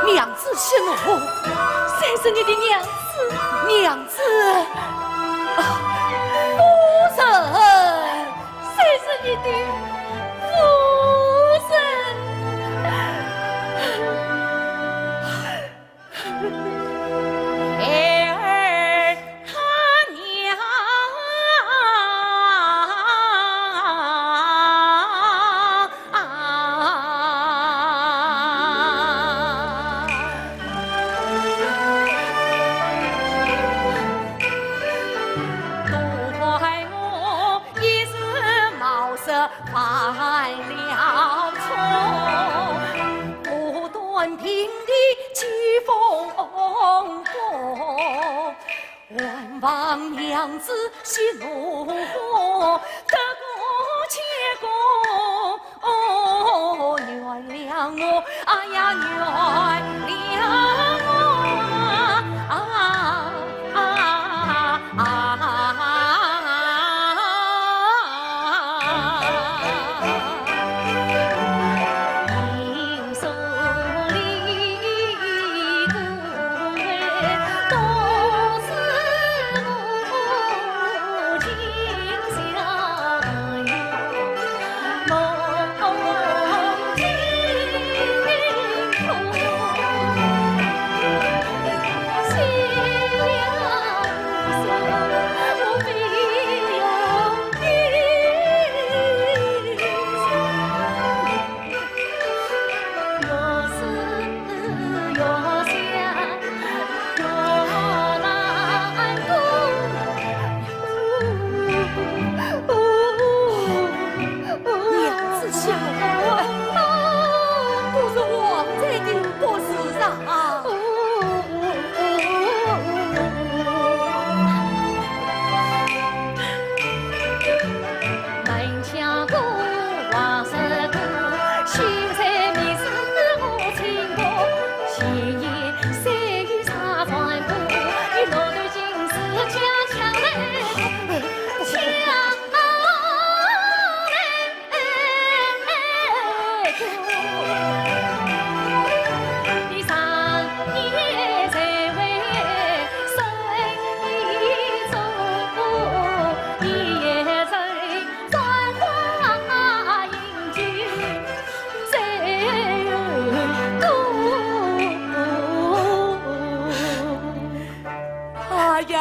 娘子息怒，谁是你的娘子？娘子，夫人，谁是你的夫人？犯了错，不断平地起风波，万望娘子息怒火，得过且过，原谅我，哎呀，原谅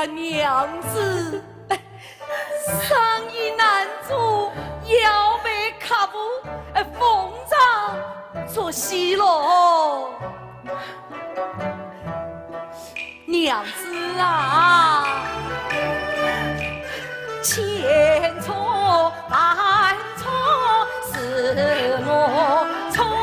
娘子，生意难做，要被卡布封长做戏喽。娘子啊，千错万错是我错啊。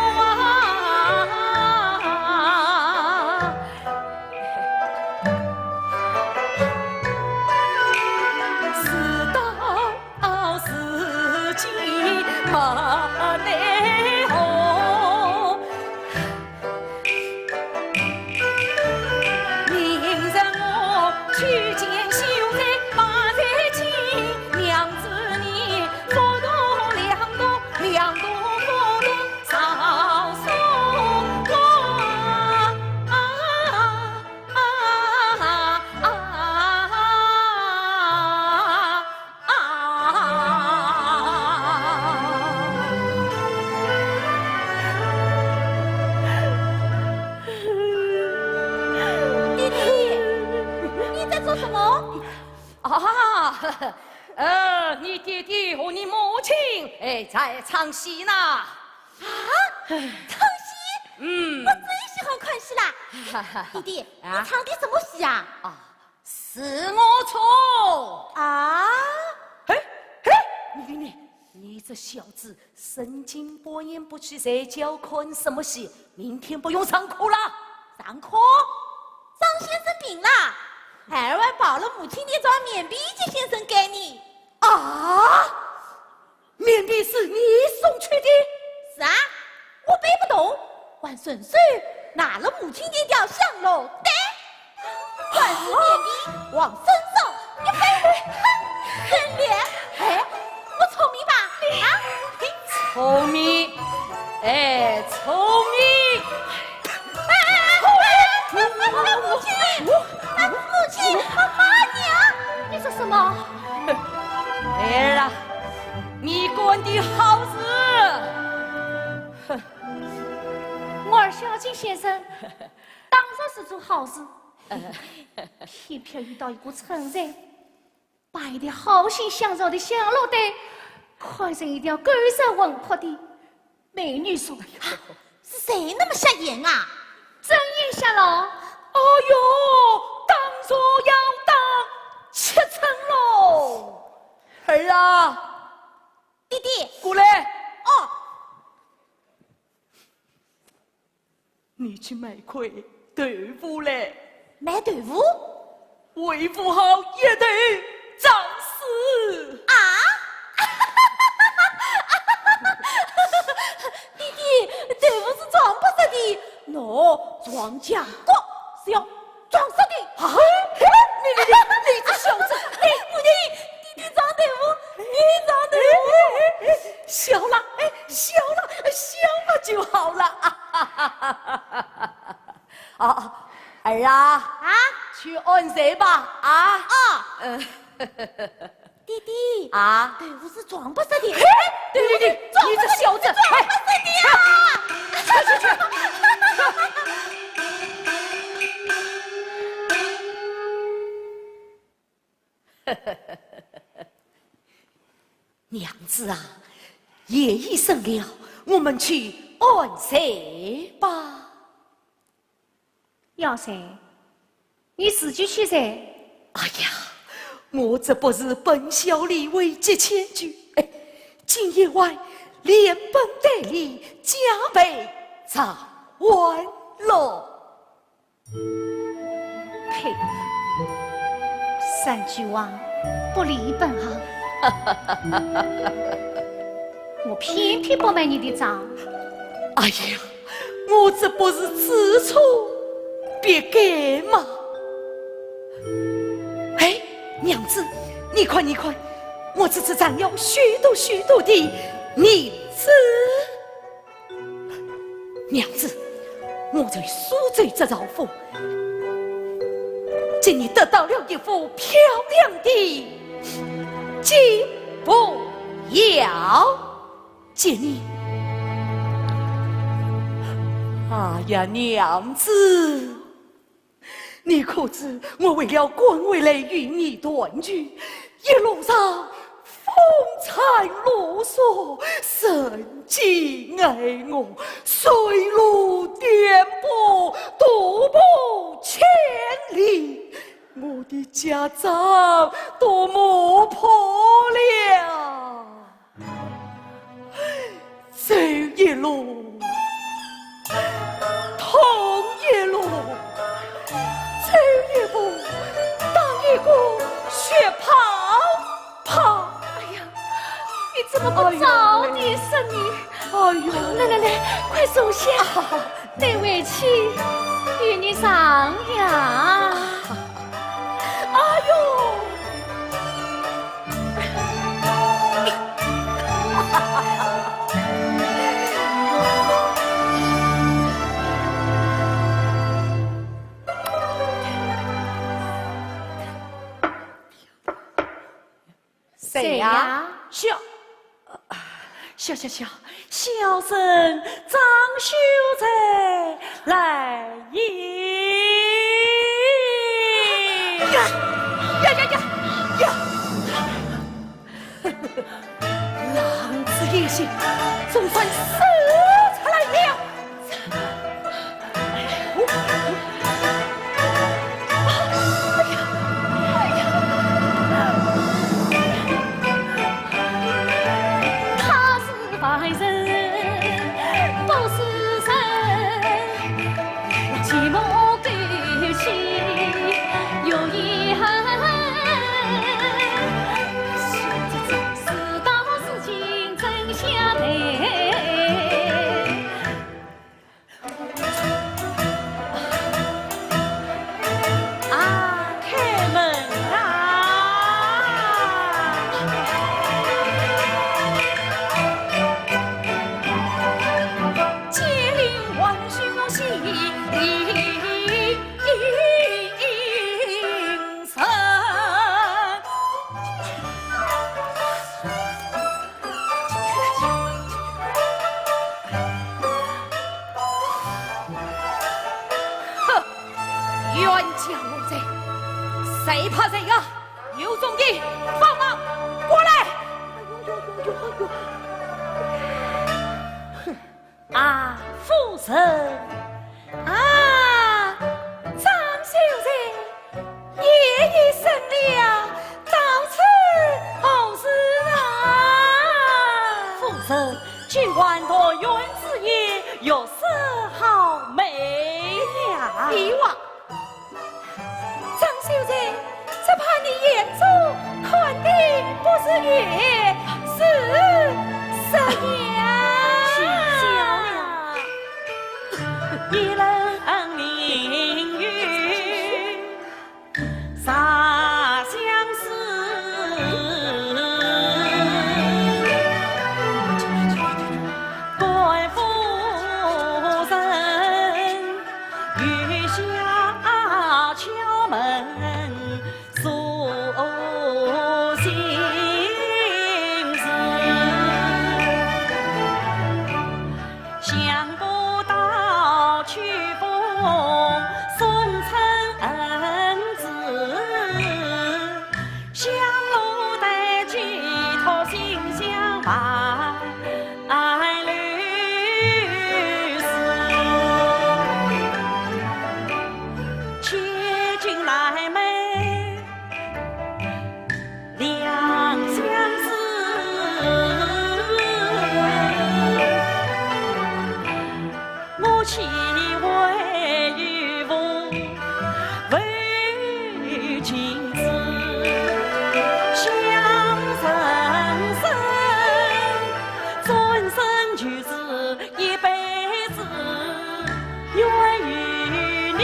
你爹爹和你母亲在唱戏呢。啊，唱戏？我最喜欢看戏啦。弟弟，你唱的什么戏啊？是我错啊！你这小子神经波言不去社交看什么戏？明天不用上课了。上课？张先生病了，二外报了母亲的张棉被借先生给你。啊！棉被是你送去的？是啊，我背不动，还顺手拿了母亲的雕像喽。对，还是棉被往身上一飞，很脸。我聪明吧？聪明，聪明。先生，当然是做好事，偏偏遇到一个蠢人，摆的好心相助的小老弟，看上一条狗手魂魄的美女说：“是谁那么瞎眼啊？真眼瞎了！哎呦，当着要当7层喽！儿啊，弟弟，过来，哦，你去买块豆腐来，买豆腐维护好一头长势。啊？弟弟，豆腐是装不实的，喏，装酱锅是要装实的。啊！你这小子，弟弟装豆腐，你装豆腐。笑了，笑了就好了。啊，儿啊，去按谁吧。啊，弟弟，啊，豆腐是装不实的。对，你这小子，装不实的呀！娘子啊，夜已深了，我们去安谁吧。要噻，你自己去噻。哎呀，我这不是本小李为急千句，今夜外连本带利加倍偿还喽。呸！三句话不离本行，我偏偏不买你的账。哎呀，我这不是知错别改吗？娘子，你看，我这次长有许多的逆子。娘子，我在苏州这造福，今日得到了一副漂亮的金步摇，见你。哎呀，娘子，你可知我为了赶回来与你团聚，一路上风餐露宿，甚惊爱我，水路颠簸，独步千里，我的家长都磨破了。走一路，痛一路，走一步，当一个血泡。哎呀，你怎么不早点生你？哎呦，来，快坐下，待回去与你商量。哎呦！谁呀？小生张秀才来也。呀！狼子野心，总算射出来了。外人不是人，寂寞归去有遗憾。事到事情真相谈。开门接令万岁我心里。冤家路贼，谁怕谁呀？有种的，放马过来！啊，夫人，啊，张秀才，夜已深了，到此何事啊？夫人，今晚的元子夜有色好美了。别忘，张秀才，只怕你眼中看的不是月，是十年。一人明月洒相思，贵夫人雨下敲门诉心事，想不到曲风送成恩子，香炉带寄托心相伴侣丝，切近来美两相思。我岂为渔夫为情字，相生生，终身就是一辈子，愿与你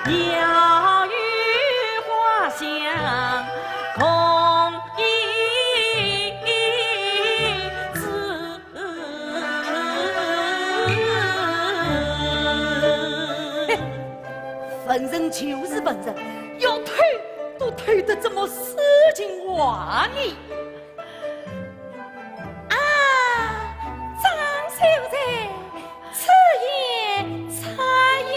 鸟语花香共一枝。本人就是本人，要推都推得这么诗情画意。啊，张秀才，此言差也。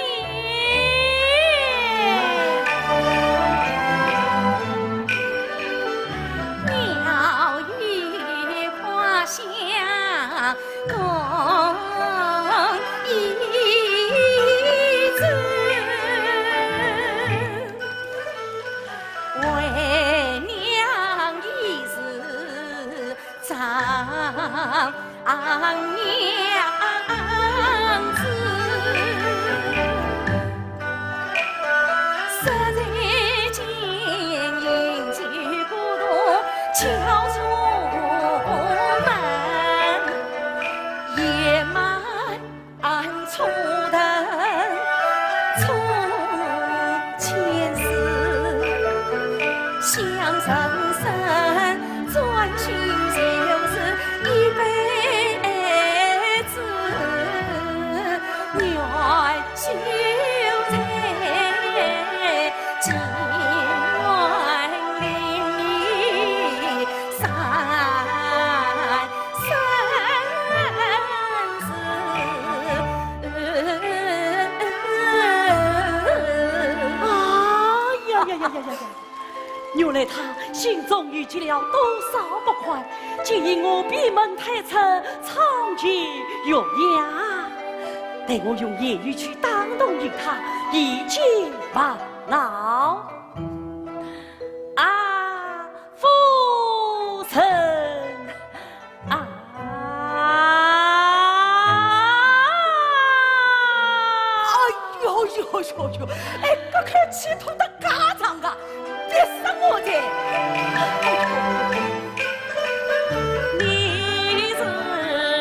鸟语花香共一枝。为娘已是丈娘子，实在经营起孤独敲出门，夜满初灯出千丝，香生生转心就是一辈子，愿秀才只愿令你三生死。原来他心中预计了多少不快，今日我闭门退出，长期月牙，待我用言语去打动于他，以解烦恼。啊，夫人啊！哎呦呦呦呦！哎，这开气筒的家长啊！别伤我的！你是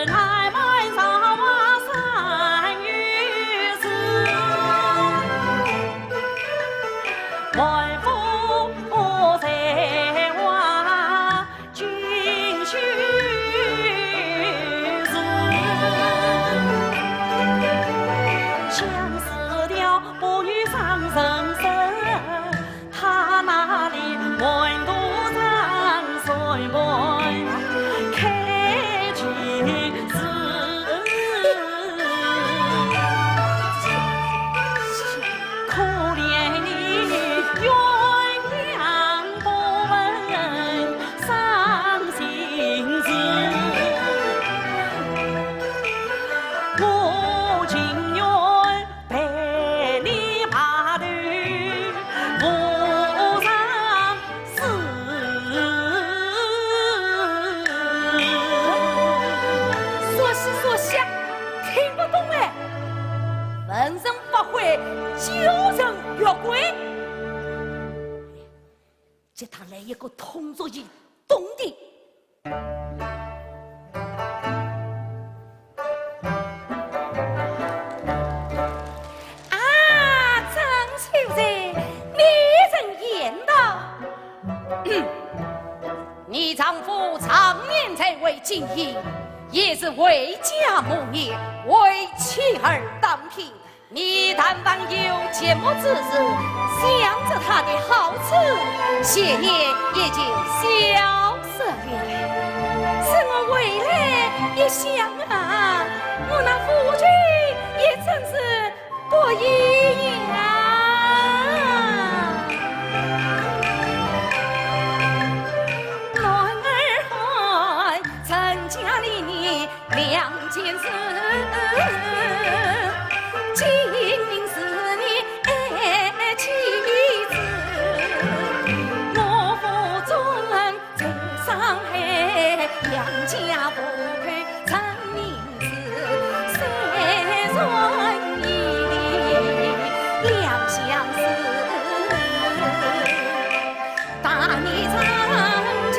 来买茶花三月子，为父才华君须是，相思了不与上人生。他那里温度长水门开去时，身发挥，救人越轨。接他来一个通俗易懂的。你丈夫常年在为经营，也是为家谋业，为妻儿当平。你但凡有节目之事，想着他的好处，些年也就消失了。是我未来一想啊，我那夫君也真是不一样。家里你两件事，精明是你爱妻子。我父尊在上海，两家不配成名字，三顺意两相思，大你长期。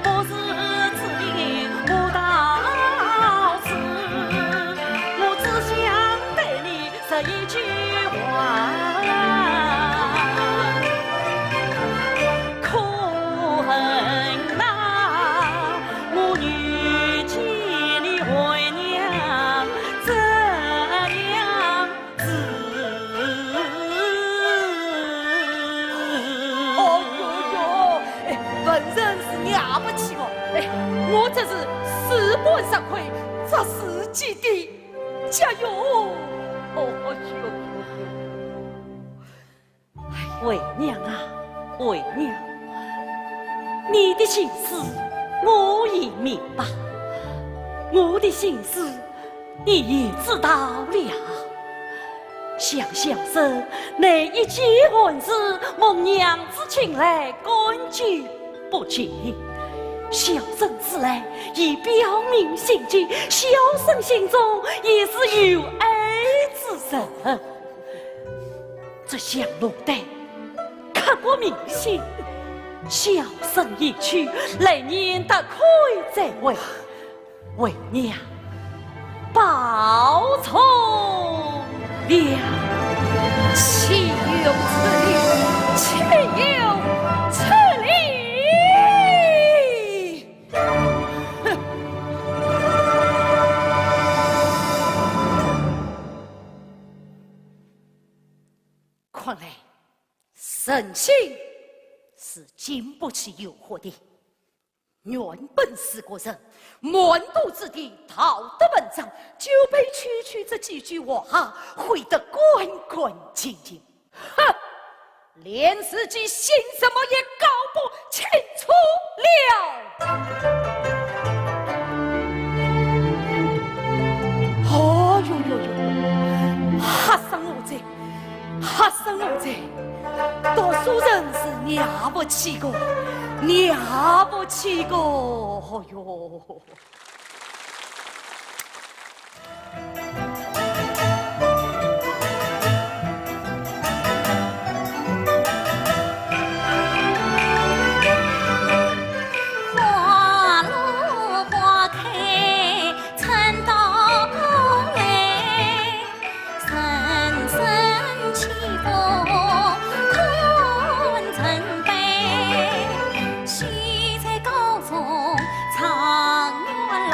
不是自己无道士，我只想对你说一句话，可恨呐，我女妻你为娘这样子。哦哟哟，本身是了不起哦！我这是事半功倍，这是几的，加油！哦哟，为娘啊，为娘，你的心思我已明白，我的心思你也知道了。想想着那一结婚时，蒙娘子请来感激不尽。小生此来已表明心迹，小生心中也是有爱之人。这香炉袋刻骨铭心，小生一去，来年得亏再会，为娘报仇了。岂有此理！岂有此理！看来神性是经不起诱惑的。原本是个人，满肚子的道德文章，就被区区这几句话毁得干干净净。哼，连自己姓什么也搞不清楚了。哦哟哟哟，吓死我这，吓死我这！读书人是了不起个，了不起个！哦哟。西在高中，长远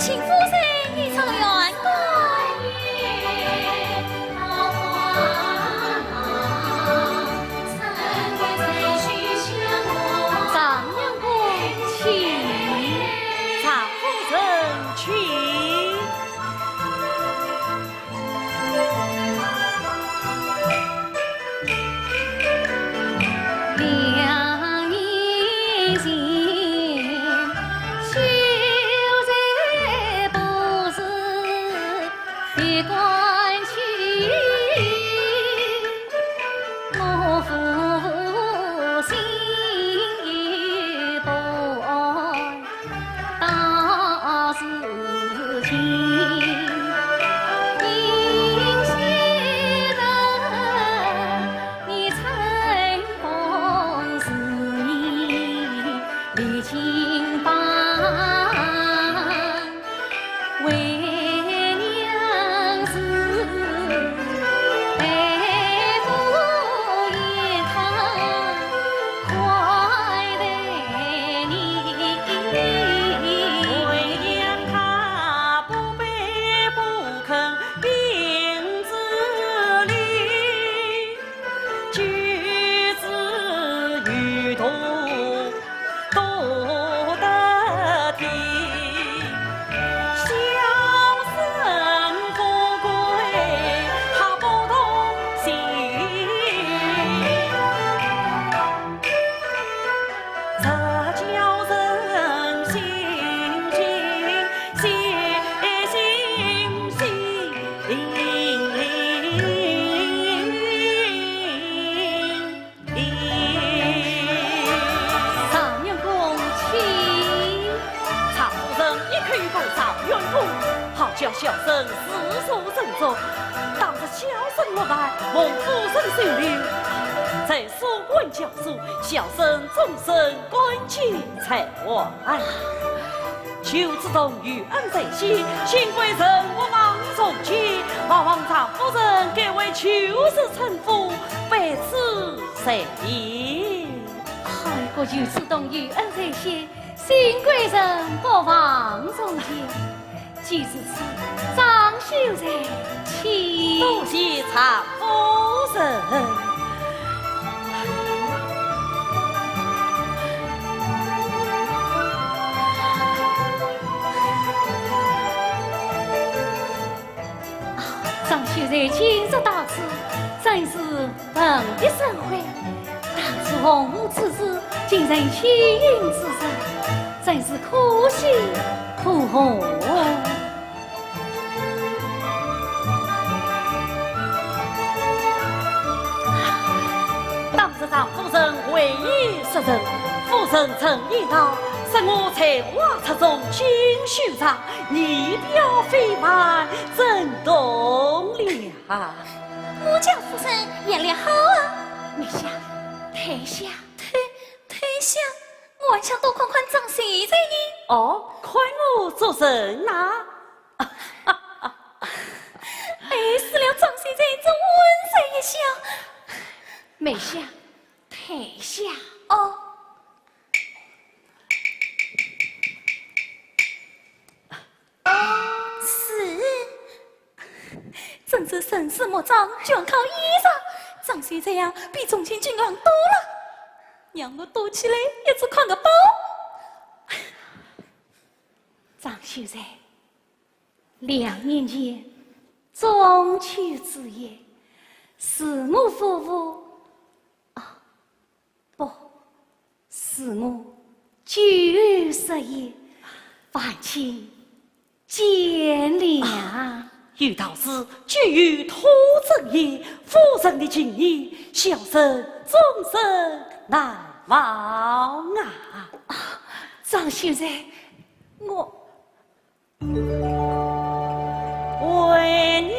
请夫人一场圆歌。丈娘公请，常夫人去。小生世所正宗，当着小生落来，蒙夫人收留，在书馆教书，小生终身关节才完。求知东与恩在先，新贵人我望重接，望常夫人给为求是臣服，百此谁也？韩国求知东与恩在先，新贵人不忘重接。既是此，张秀才请多谢常夫人。张秀才今日到此，真是本的盛会。当初红木之事，竟然幸运之人，真是可喜可贺。常夫人唯一实人，夫人曾言道：“使我才华出众，金秀才，仪表非凡，真动了。”我家夫人眼力好啊！你想，太想，我还想多看看张先生呢。哦，看我做甚呐？哎，死了张先生这温柔一笑，没想。太下哦，是，真是生死莫长，全靠衣裳。张先生呀，比从前俊朗多了，让我躲起来也只看个包。张秀才，2年前中秋之夜，是我夫妇。是我90夜，烦请见谅。遇到是绝于土正业，夫人的情谊，小生终身难忘啊！张秀才，我为娘。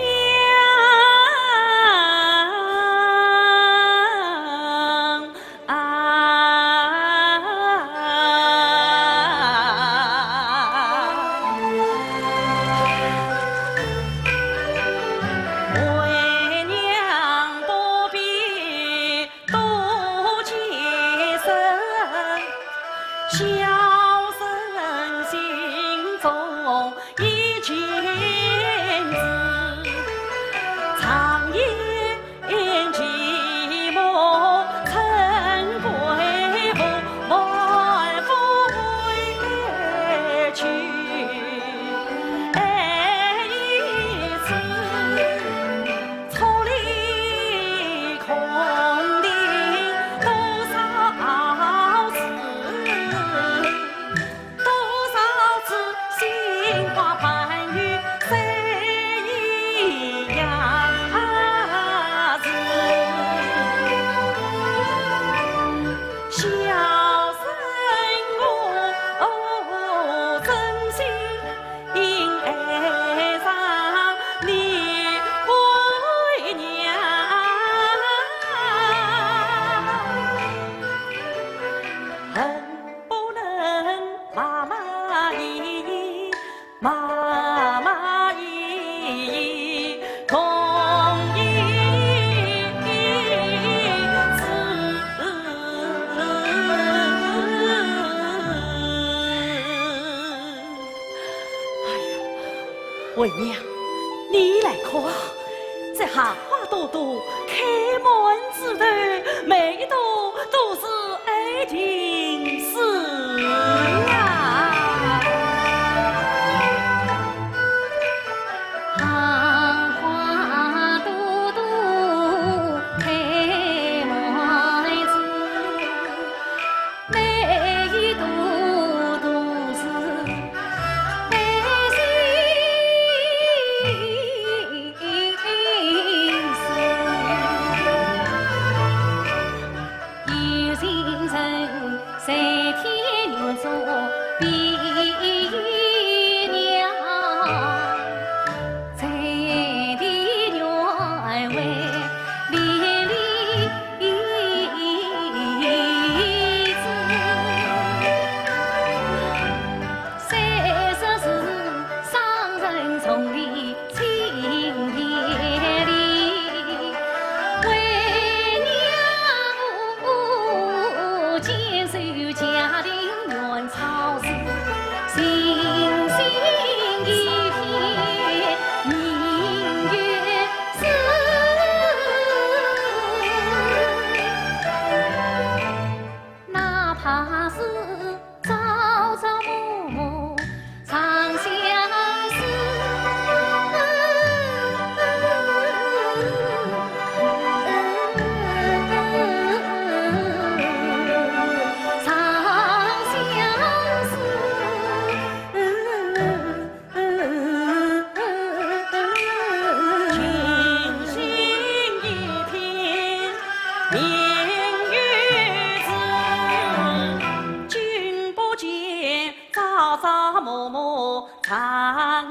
小生心中妈妈一同一子。哎呀，为娘，你来看，这下花朵朵开满枝头，每一朵都是爱情丝啊！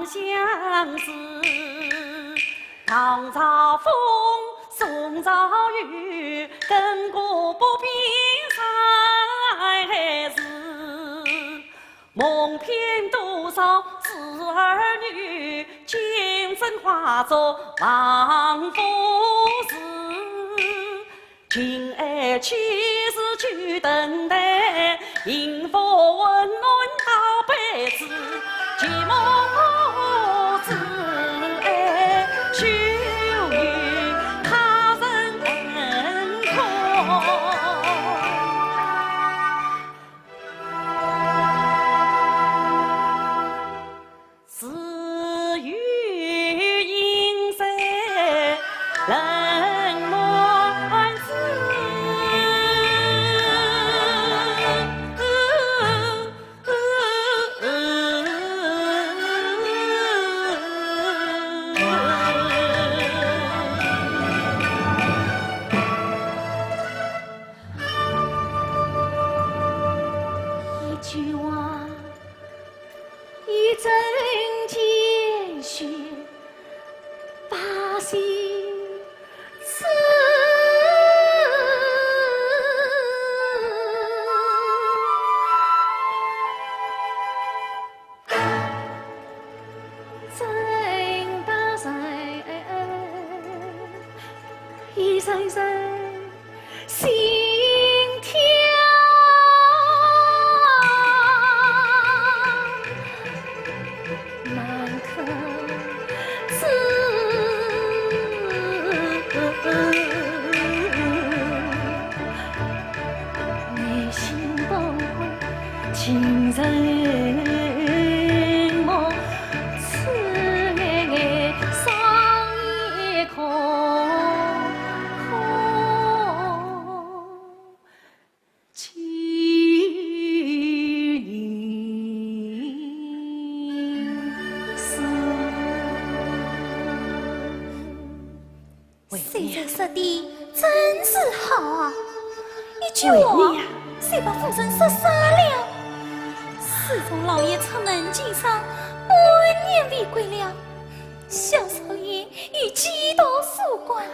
相思，唐朝风，宋朝雨，亘古不变才是。梦骗多少子儿女，今生化作亡夫子。情爱岂是久等待，幸福温暖到辈子。寂寞只爱羞于他人恩痛，死于阴山冷暖自。声声心跳，难可自内心崩溃，情人。谁在说的真是好啊！一句话，谁把夫人说傻了？侍从老爷出门经商，半年未归了。小少爷已几多属官，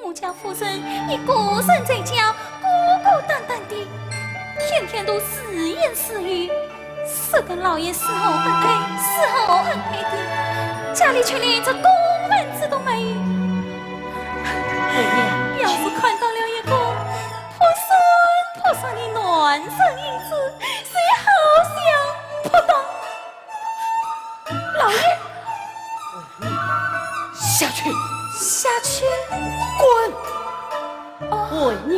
我家夫人已孤身在家，孤孤单单的，天天都自言自语，什这跟老爷丝毫不配，丝毫恩爱的，家里却连一个公文字都没有。为娘，要是看到了一个婆娑的暖色影子，谁好想扑倒。老爷，下去，下去，滚！为娘，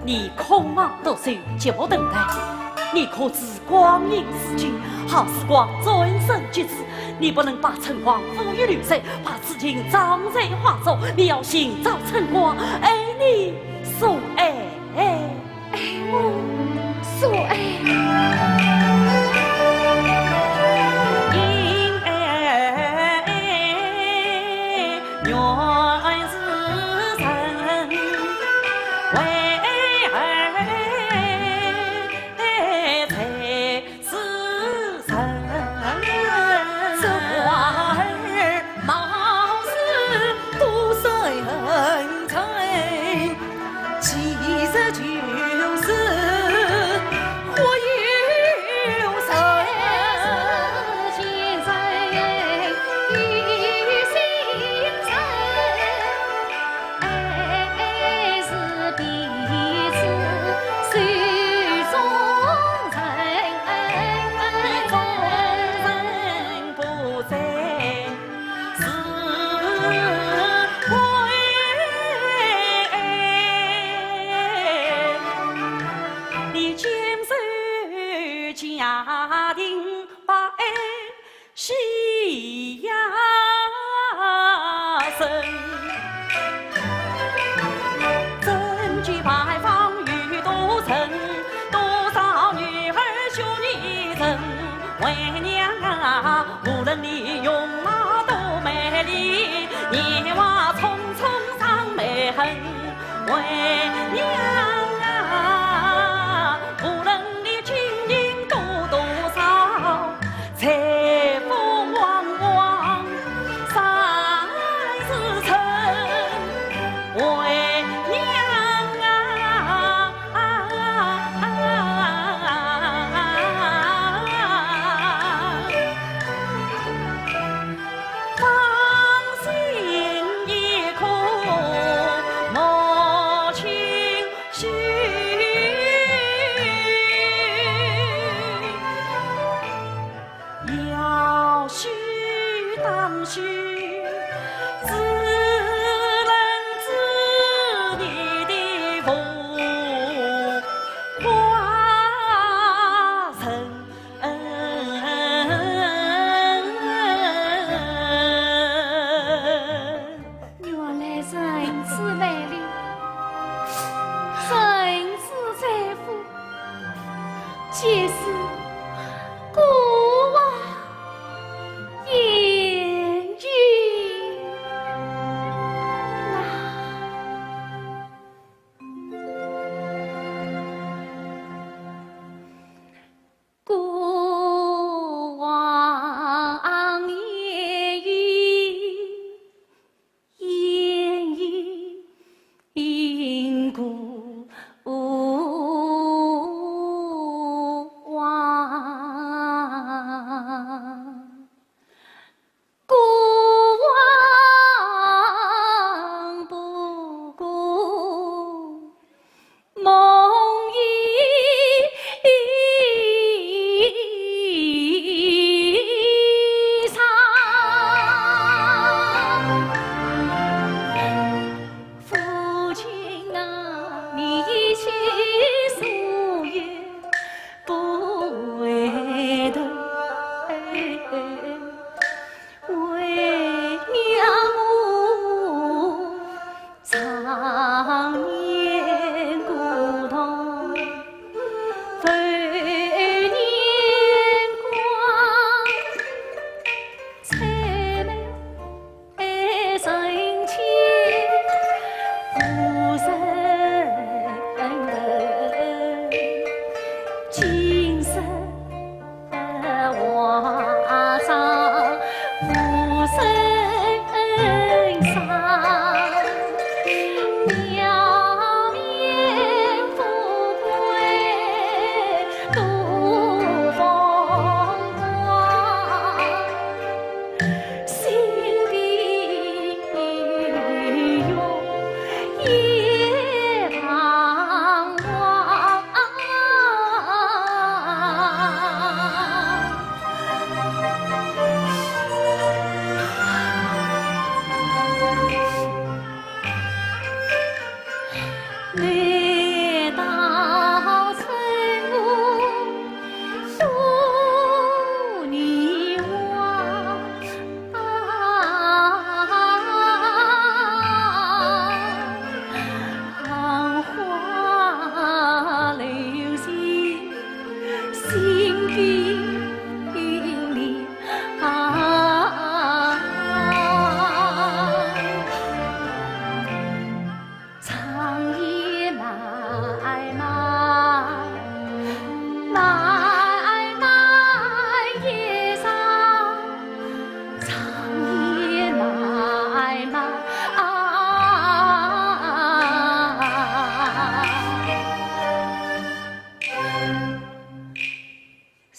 你空忙多时，切莫等待。你可知光阴似箭，好时光转瞬即逝。你不能把春光付与流水，把此情葬在花中。你要寻找春光，爱你所爱，爱我所爱。因爱原是神，为爱才是神。这花儿貌似多水很沉，其实就是活有神。现在于心深，爱是彼此手中人，人不在，是为你坚守家庭，把爱系呀深。珍菊牌坊雨都成，多少女儿绣你成。为娘啊，无论你容貌多美丽，年华匆匆伤眉痕。为娘啊，无论你金银多多少，财富旺旺三世成。为娘啊，芳心一颗，莫轻许。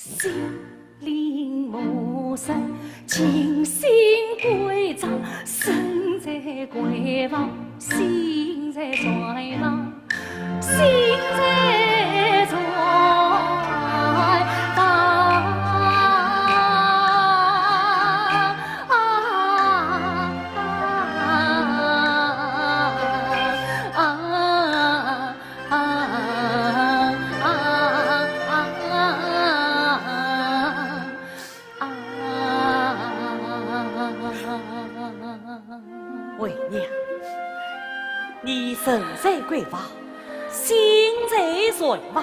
心灵陌生，情心归藏，身在归房，心在揣望，心在揣为娘，你身在贵房，心在随望，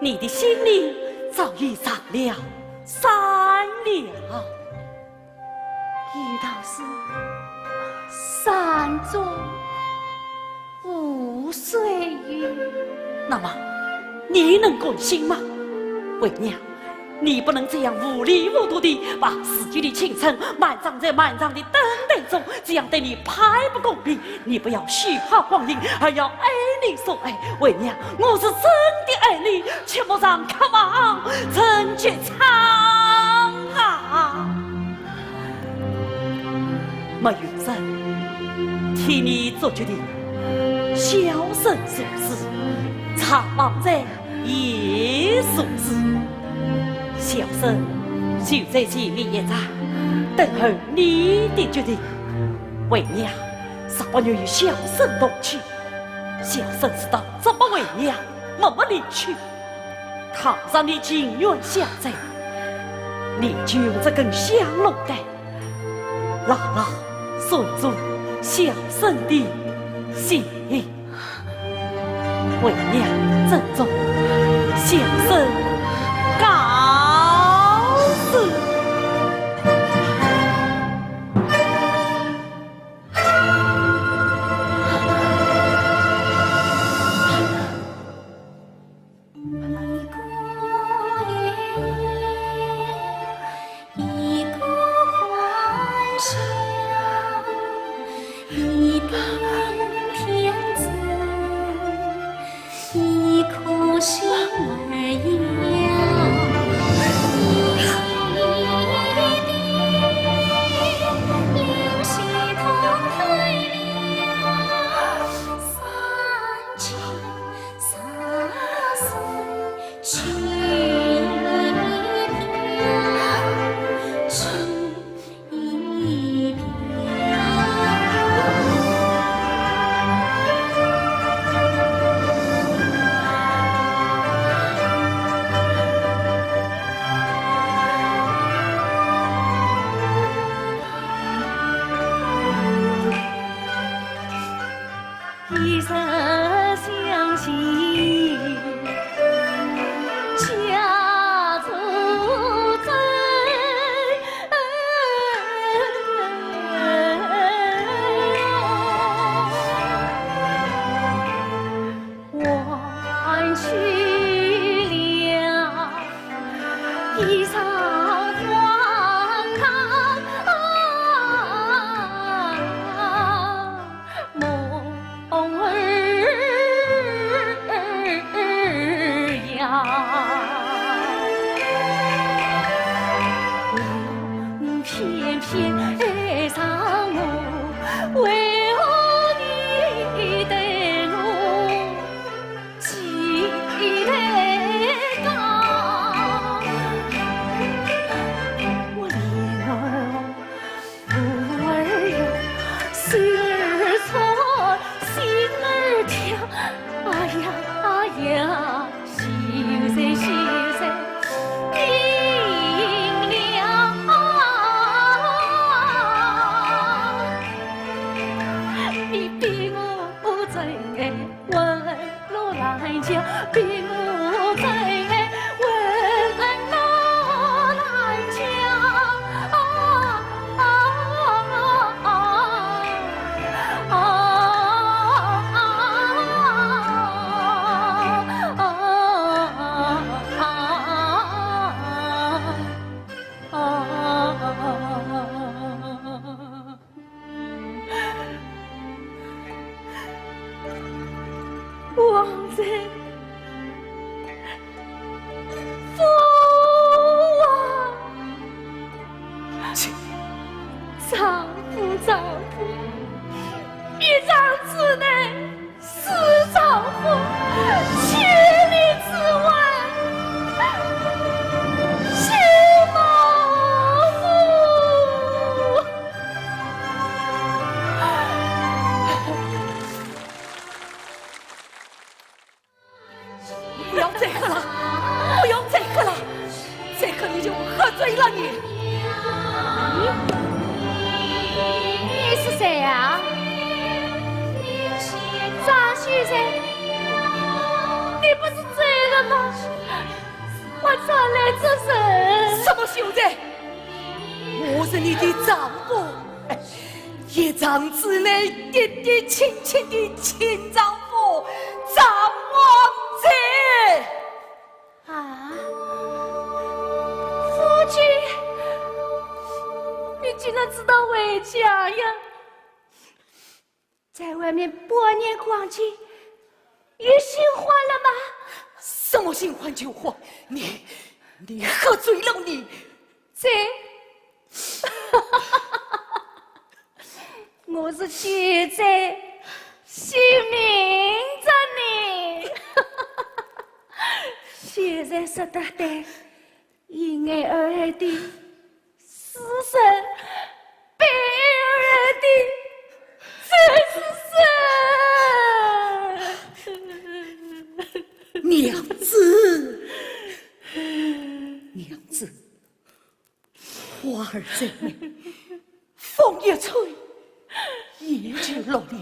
你的心灵早已上了山了。遇到是山中无水鱼，那么，你能滚心吗？为娘，你不能这样无里无途地把自己的青春埋葬在漫长的等待中，这样对你太不公平。你不要虚耗光阴，而要爱你所爱。为娘，我是真的爱你，却莫让渴望成绝唱啊！没有人替你做决定，小生所思，常忘在夜所思。小生就在前面一站，等候你的决定。为娘，少不愿与小生同去。小生知道怎么为娘默默离去。倘让你情愿相在，你就用这根香笼带，牢牢拴住小生的心。为娘郑重，小生告辞。刻你就喝醉了你。你是谁呀？张先生，你不是醉了吗？我常来做人。什么兄弟？我是你的丈夫，一丈之内爹爹亲亲的亲丈夫张王子。啊，夫君，你竟然知道回家呀？在外面百年光景，也新欢了吗？什么新欢旧欢？你喝醉了你！这，我是记在心明着你。现在说得对，因爱而爱的死神，被爱而爱的真是神。娘子，娘子，花儿再美，风一吹，叶就落了。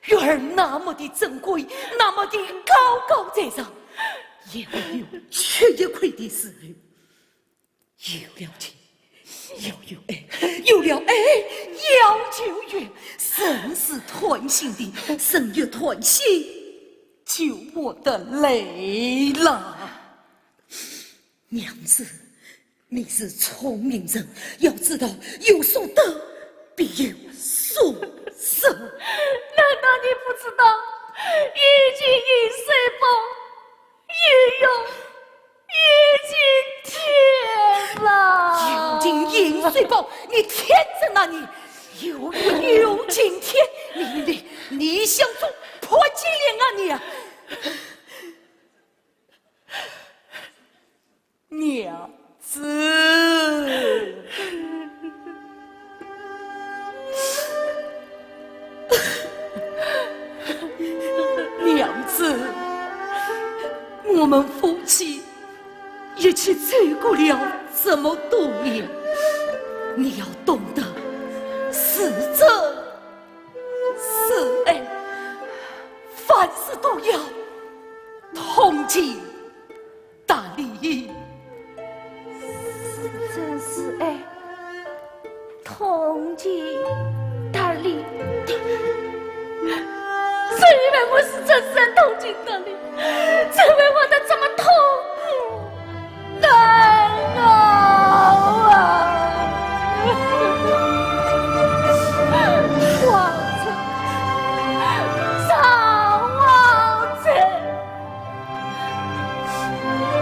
月儿那么的珍贵，那么的高高在上，也会有缺一块的时日。有了情，要有爱，有了爱，要就缘，生是团心的，生于团心，就我的泪了。娘子，你是聪明人，要知道有所得，必有所失。难道你不知道，已经饮水饱，也有已经天了。有情饮水饱，你天真啊你！有今天，你想做破金莲啊你啊！娘子，娘子，我们夫妻一起走过了这么多年，你要懂得是真是爱，凡事都要同情达理。真是爱，同情达理。虽然我是真正同情达理，才会活得这么痛苦难熬啊！王子，张王子，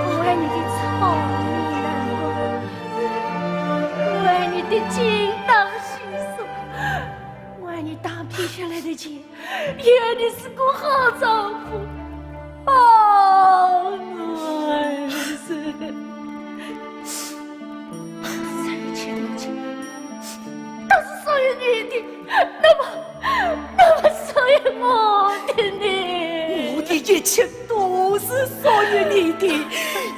我爱你的聪明难过，我爱你的精打细算，我爱你打拼下来的钱，也爱你是个好丈夫。哦，我是这一切的钱都是属于你的，那么属于我的呢？我的一切都是属于你的，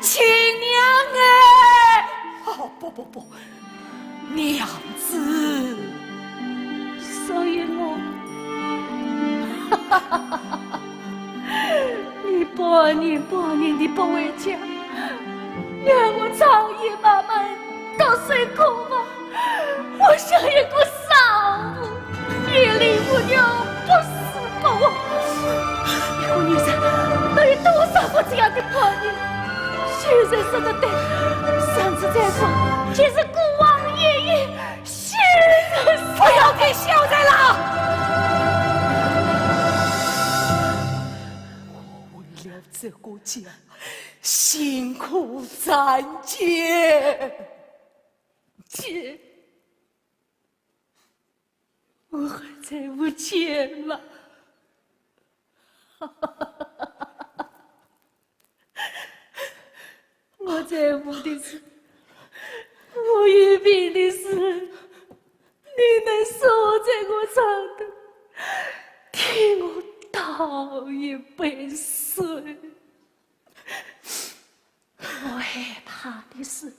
亲娘哎！哦，不，娘子，属于我。你百年的不回家，让我长夜漫漫到睡苦吗？我像一个丧母，夜里无娘，不死不亡。一个女人能有多少个这样的百年？现在说的对，上次再说，其实孤王爷爷，现在不要再笑在了。为了这个家，辛苦攒钱。姐，我还在乎钱吗？我在乎的是，我预备的是，你能守在我床头，替我倒一杯水。我害怕的是，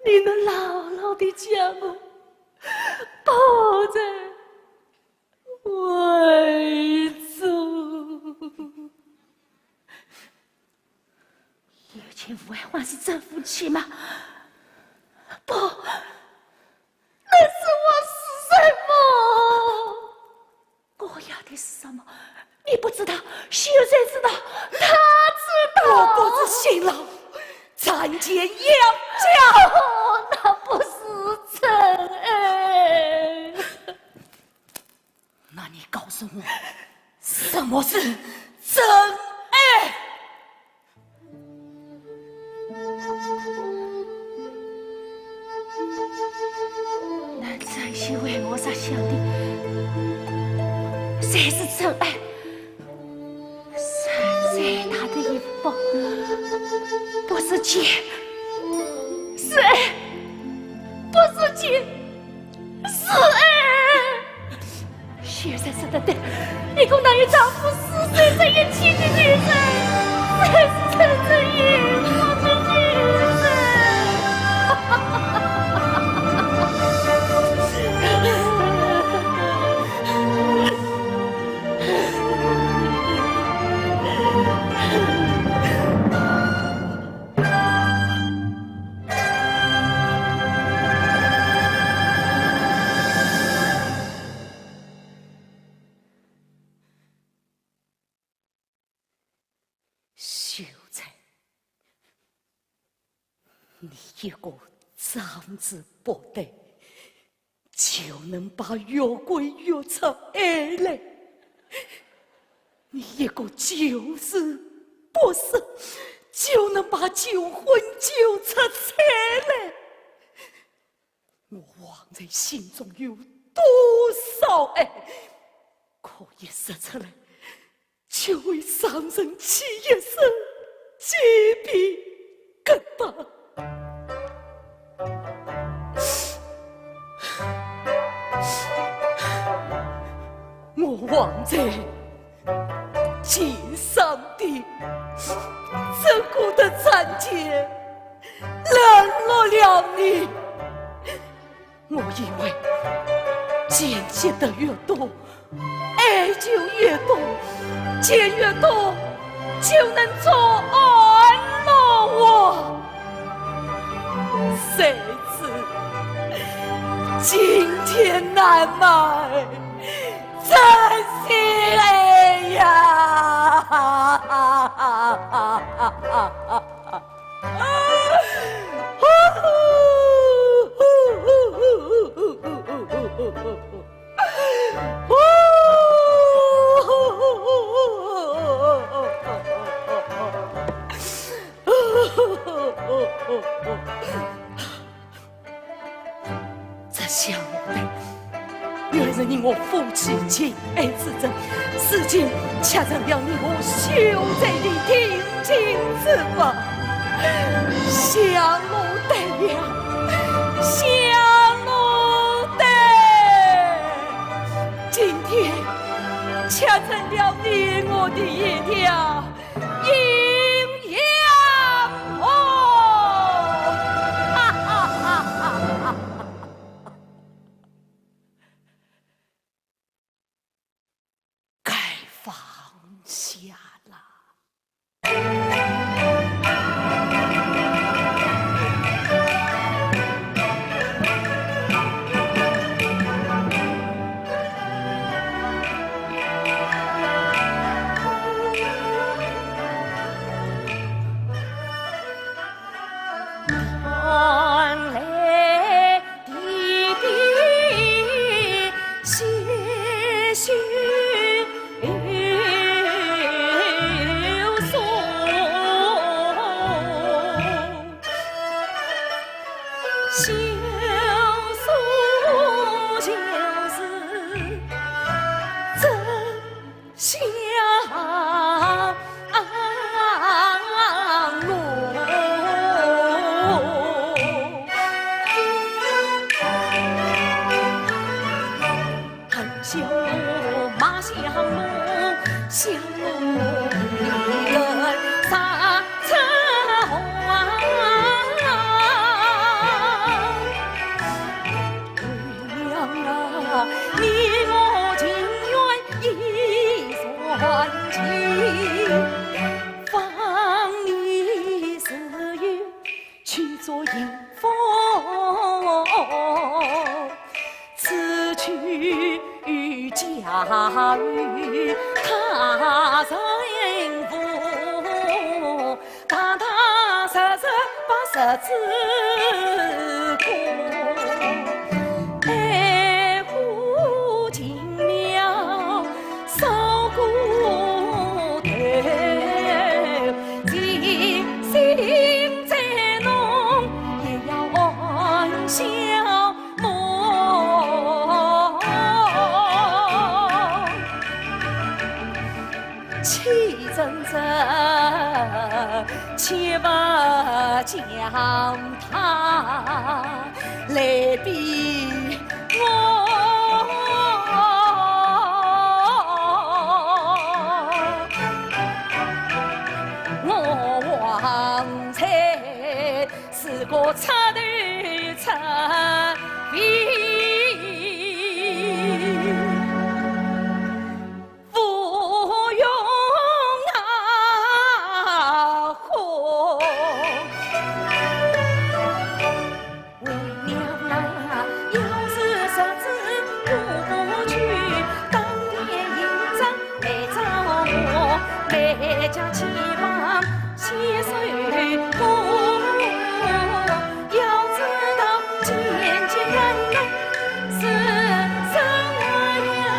你能牢牢地将我抱在怀中。1000万是真夫妻吗？不，那是我是什么？我要的是什么？你不知道，秀才知道，他知道。我不知辛劳，参见杨家。哦，那不是真爱。那你告诉我，什么是真爱？那真心为我所想的，才是真爱。站在他的一方，不是钱，是爱；不是钱，是爱。学生说的对，一个能与丈夫死生在一起的女人，才是真正幸福的女人。秀才，你一个长子不得，就能把越轨越成爱来；你一个旧事不是，就能把旧婚纠出彩来。我望在心中有多少爱，可以说出来，却为伤人起一生鸡皮疙瘩。我望在肩上的这股的残结，冷落了你。我以为见识的越多，爱就越多，见越多，就能做安乐我。谁知今天难买真心爱呀！这想我的，原是你我夫妻情爱之争，事情恰成了你我秀才的定情之法，想我得了，想我得，今天恰成了你我的一条阴阳路。该放下了。传来滴滴些许流松，小松就是真相。小马相路，相路人三层迎风，此去家与他人妇，踏踏实实把日子过。爱护尽了守孤头，尽心在侬也要安消磨。气阵阵，切勿将他来比我。我王才是个出头出皮。家期望携手过，要知道渐渐人是生呀，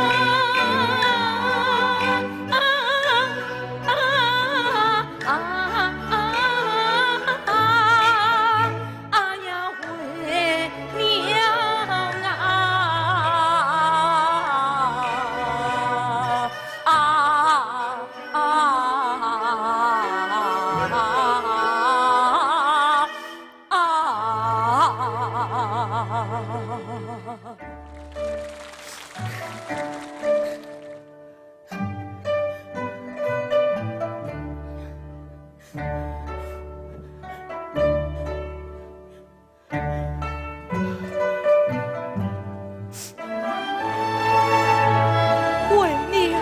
呀为娘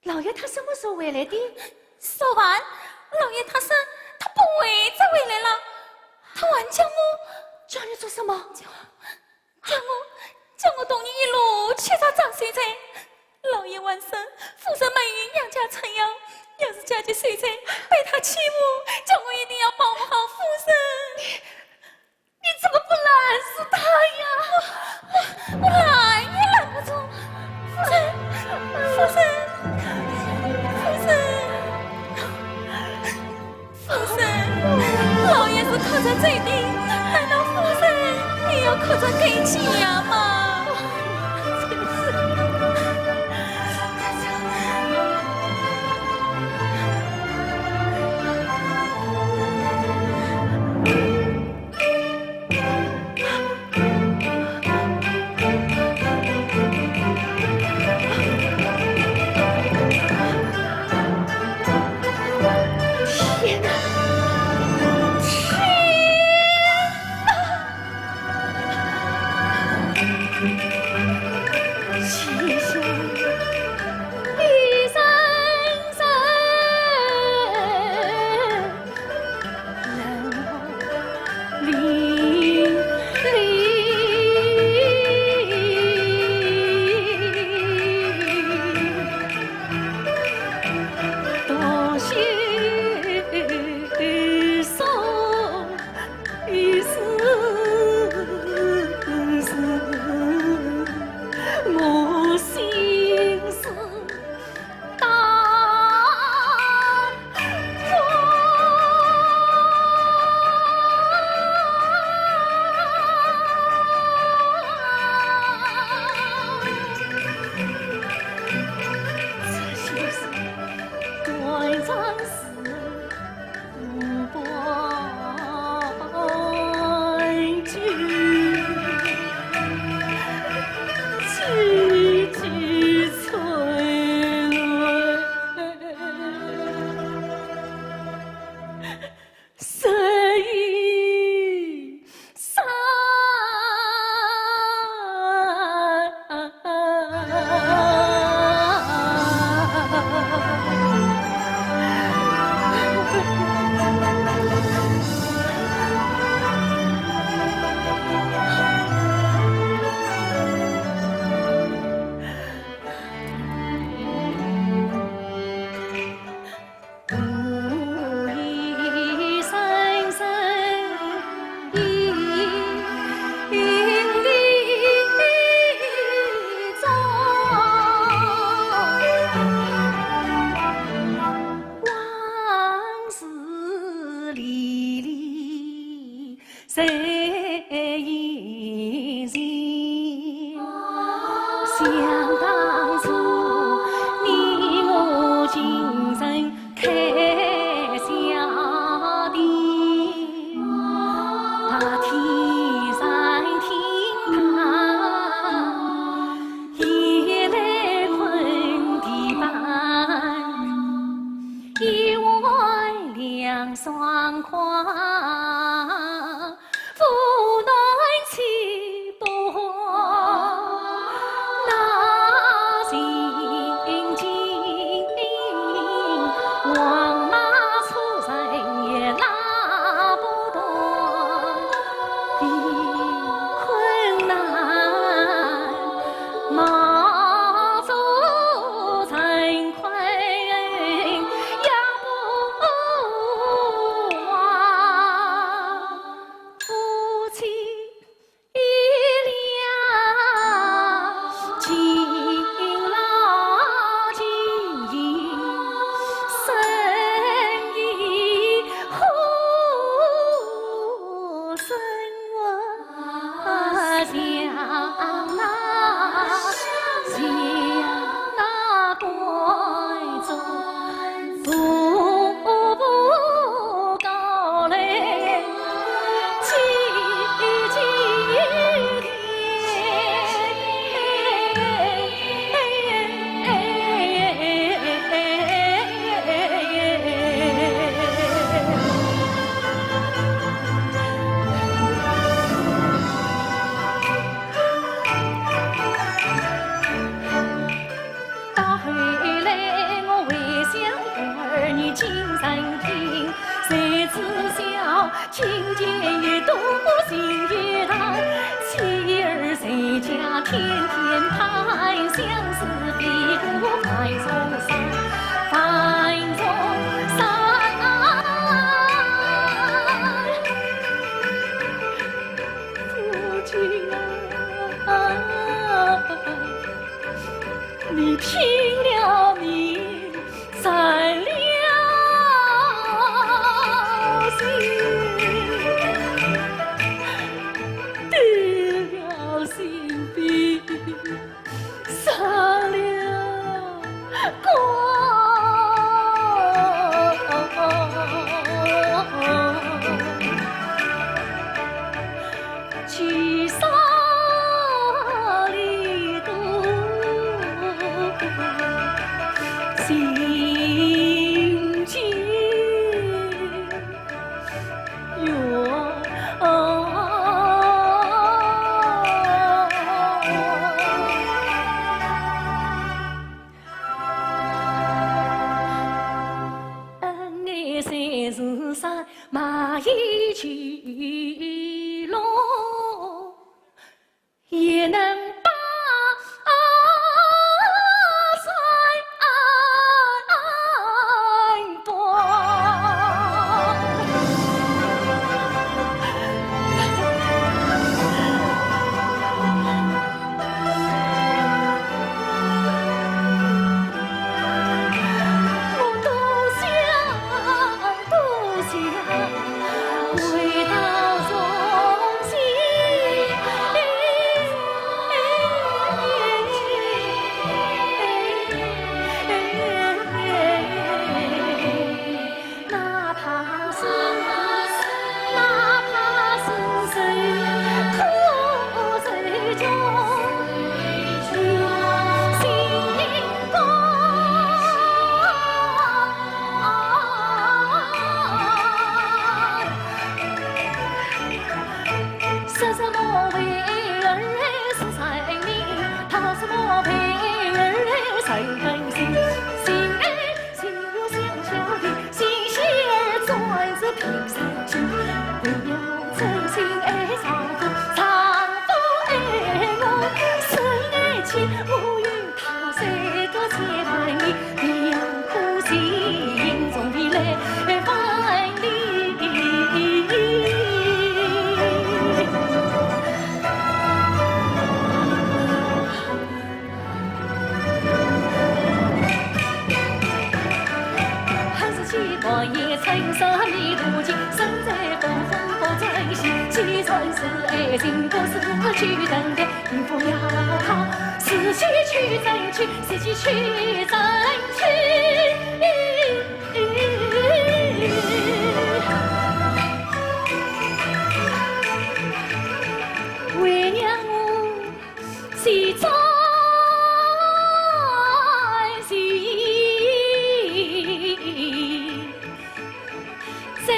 老爷他什么时候回来的？昨晚老爷他说他不会再回来了，他还叫我你做什么？叫我同你一路去找张水财。老爷完生，夫人埋怨娘家撑腰，要是嫁给水财被他欺负，叫我一定要保护好夫人。你怎么不拦死他呀？我拦也拦不住。夫人，老爷是靠着嘴顶，难道夫人也要靠着根气呀吗？爽快，无奈气多，那心惊，王马出人也拉不动，一困难，马走惭愧。情节越多，心越大，妻儿谁家天天盼，相思比古快从山，快从山。父亲啊，你拼了命，散了心。去沙里渡，心情远。谁是山马一去路，也能把山夺。情不思去等待，你不要逃，死去去争取，死去去争取。为娘我是在心，谁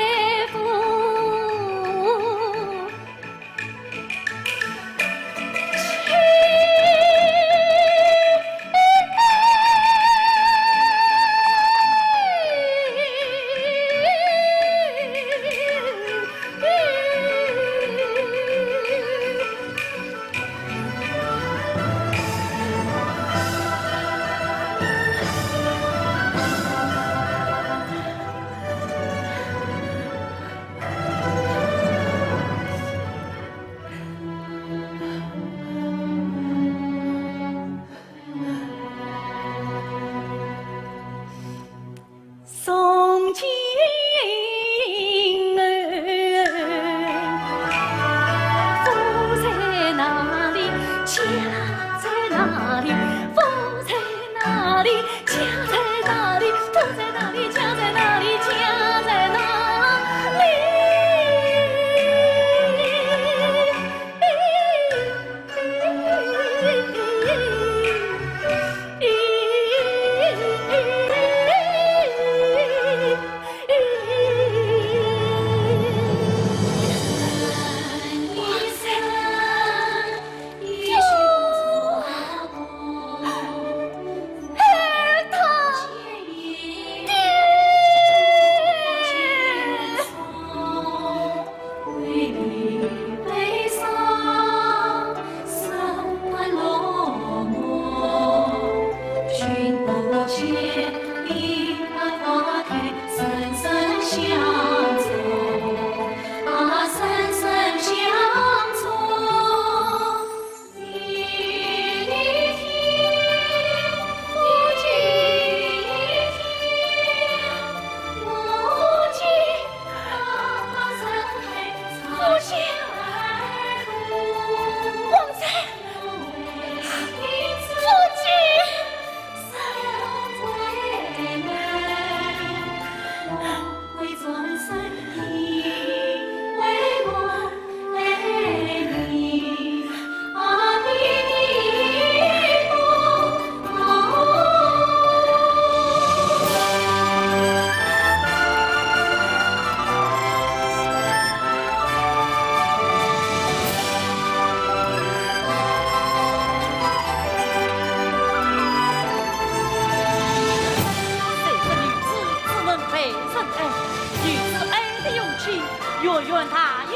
论他